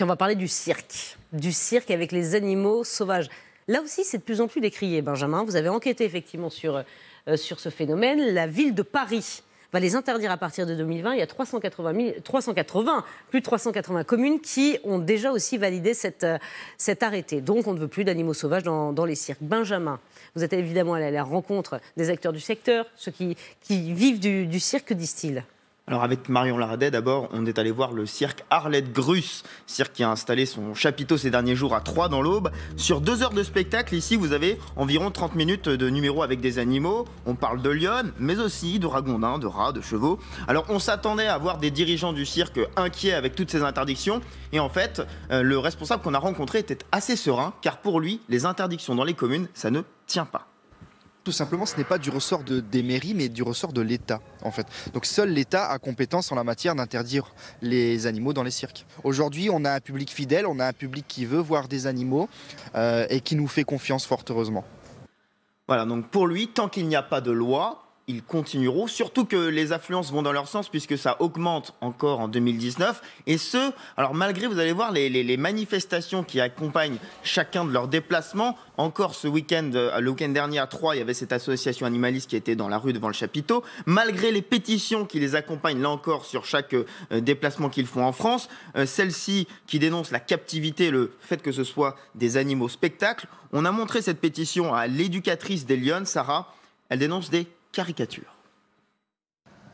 Tiens, on va parler du cirque avec les animaux sauvages. Là aussi, c'est de plus en plus décrié, Benjamin. Vous avez enquêté effectivement sur ce phénomène. La ville de Paris va les interdire à partir de 2020. Il y a plus de 380 communes qui ont déjà aussi validé cet arrêté. Donc, on ne veut plus d'animaux sauvages dans les cirques. Benjamin, vous êtes évidemment allé à la rencontre des acteurs du secteur, ceux qui vivent du cirque, que disent-ils ? Alors avec Marion Laradet, d'abord, on est allé voir le cirque Arlette Gruss, cirque qui a installé son chapiteau ces derniers jours à Troyes dans l'Aube. Sur 2 heures de spectacle, ici, vous avez environ 30 minutes de numéros avec des animaux. On parle de lionnes, mais aussi de ragondins, de rats, de chevaux. Alors on s'attendait à voir des dirigeants du cirque inquiets avec toutes ces interdictions. Et en fait, le responsable qu'on a rencontré était assez serein, car pour lui, les interdictions dans les communes, ça ne tient pas. Tout simplement, ce n'est pas du ressort des mairies, mais du ressort de l'État, en fait. Donc seul l'État a compétence en la matière d'interdire les animaux dans les cirques. Aujourd'hui, on a un public fidèle, on a un public qui veut voir des animaux et qui nous fait confiance, fort heureusement. Voilà, donc pour lui, tant qu'il n'y a pas de loi, ils continueront, surtout que les affluences vont dans leur sens puisque ça augmente encore en 2019. Et alors malgré, vous allez voir, les manifestations qui accompagnent chacun de leurs déplacements. Encore ce week-end, le week-end dernier à Troyes, il y avait cette association animaliste qui était dans la rue devant le chapiteau. Malgré les pétitions qui les accompagnent, là encore, sur chaque déplacement qu'ils font en France, celle-ci qui dénonce la captivité, le fait que ce soit des animaux spectacles, on a montré cette pétition à l'éducatrice des lionnes, Sarah. Elle dénonce des caricatures.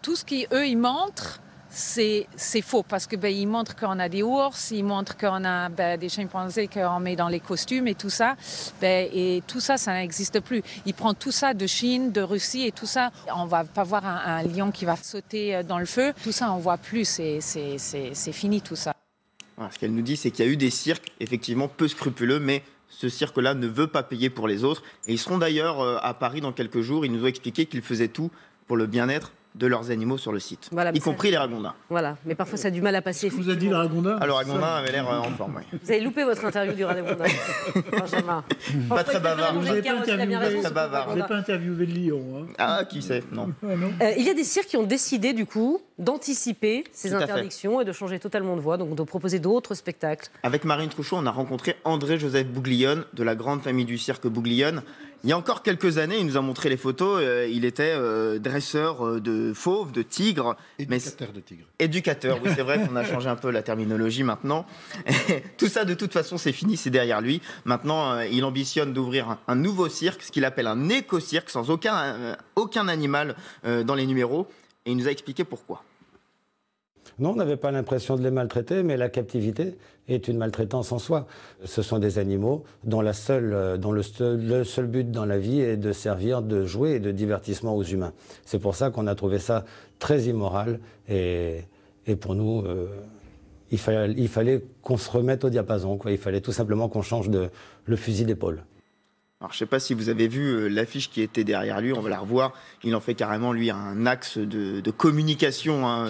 Tout ce qu'eux, ils montrent, c'est faux. Parce qu'ils montrent qu'on a des ours, ils montrent qu'on a des chimpanzés qu'on met dans les costumes et tout ça. Et tout ça, ça n'existe plus. Ils prennent tout ça de Chine, de Russie et tout ça. On ne va pas voir un lion qui va sauter dans le feu. Tout ça, on ne voit plus. C'est fini tout ça. Voilà, ce qu'elle nous dit, c'est qu'il y a eu des cirques, effectivement, peu scrupuleux, mais ce cirque-là ne veut pas payer pour les autres. Et ils seront d'ailleurs à Paris dans quelques jours. Ils nous ont expliqué qu'ils faisaient tout pour le bien-être de leurs animaux sur le site, voilà, y compris les ragondins. Voilà, mais parfois ça a du mal à passer. Vous avez dit le ragondin? Alors, le ragondin avait l'air en forme, oui. Vous avez loupé votre interview du ragondin, Benjamin. Pas très bavard. Vous n'avez pas interviewé le lion, hein? Ah, qui sait, non. Il y a des cirques qui ont décidé, du coup, d'anticiper ces interdictions et de changer totalement de voie, donc de proposer d'autres spectacles. Avec Marine Trouchot, on a rencontré André-Joseph Bouglione, de la grande famille du cirque Bouglione. Il y a encore quelques années, il nous a montré les photos, il était dresseur de fauves, de tigres. Éducateur de tigres. Éducateur, oui, c'est vrai qu'on a changé un peu la terminologie maintenant. Tout ça, de toute façon, c'est fini, c'est derrière lui. Maintenant, il ambitionne d'ouvrir un nouveau cirque, ce qu'il appelle un éco-cirque, sans aucun animal dans les numéros. Et il nous a expliqué pourquoi. Non, on n'avait pas l'impression de les maltraiter, mais la captivité est une maltraitance en soi. Ce sont des animaux dont le seul but dans la vie est de servir de jouet et de divertissement aux humains. C'est pour ça qu'on a trouvé ça très immoral et pour nous, il fallait qu'on se remette au diapason, quoi. Il fallait tout simplement qu'on change le fusil d'épaule. Alors, je ne sais pas si vous avez vu l'affiche qui était derrière lui, on va la revoir. Il en fait carrément, lui, un axe de communication, hein,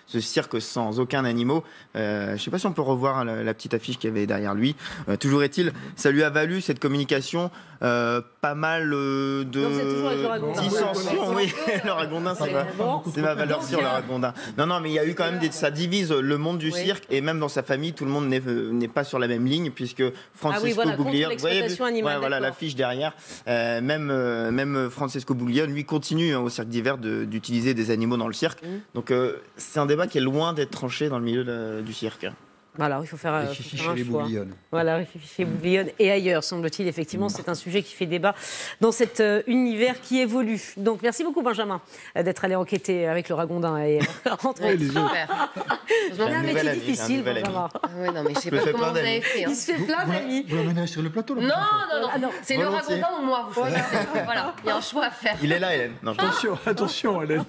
ce cirque sans aucun animal. Je ne sais pas si on peut revoir la petite affiche qu'il y avait derrière lui. Toujours est-il, ça lui a valu, cette communication, pas mal de dissensions. Oui, le ragondin, c'est ma valeur sûre, le ragondin. Non, mais il y a eu quand même ça divise le monde du cirque, et même dans sa famille, tout le monde n'est pas sur la même ligne, puisque Francesco Bouglione... Voilà l'affiche derrière. Même Francesco Bouglione, lui, continue au cirque d'hiver d'utiliser des animaux dans le cirque. Donc c'est un débat qui est loin d'être tranché dans le milieu du cirque. Voilà, il faut faire un choix. Voilà, chez Bouglione et ailleurs, semble-t-il. Effectivement, c'est un sujet qui fait débat dans cet univers qui évolue. Donc, merci beaucoup, Benjamin, d'être allé enquêter avec le ragondin et rentrer. C'est un métier difficile, Benjamin. Oui, non, mais je sais pas comment vous avez fait. Il se fait plein d'amis. Vous l'emmenez sur le plateau, là? Non. C'est le ragondin ou moi. Voilà, il y a un choix à faire. Il est là, Hélène. Attention, Hélène.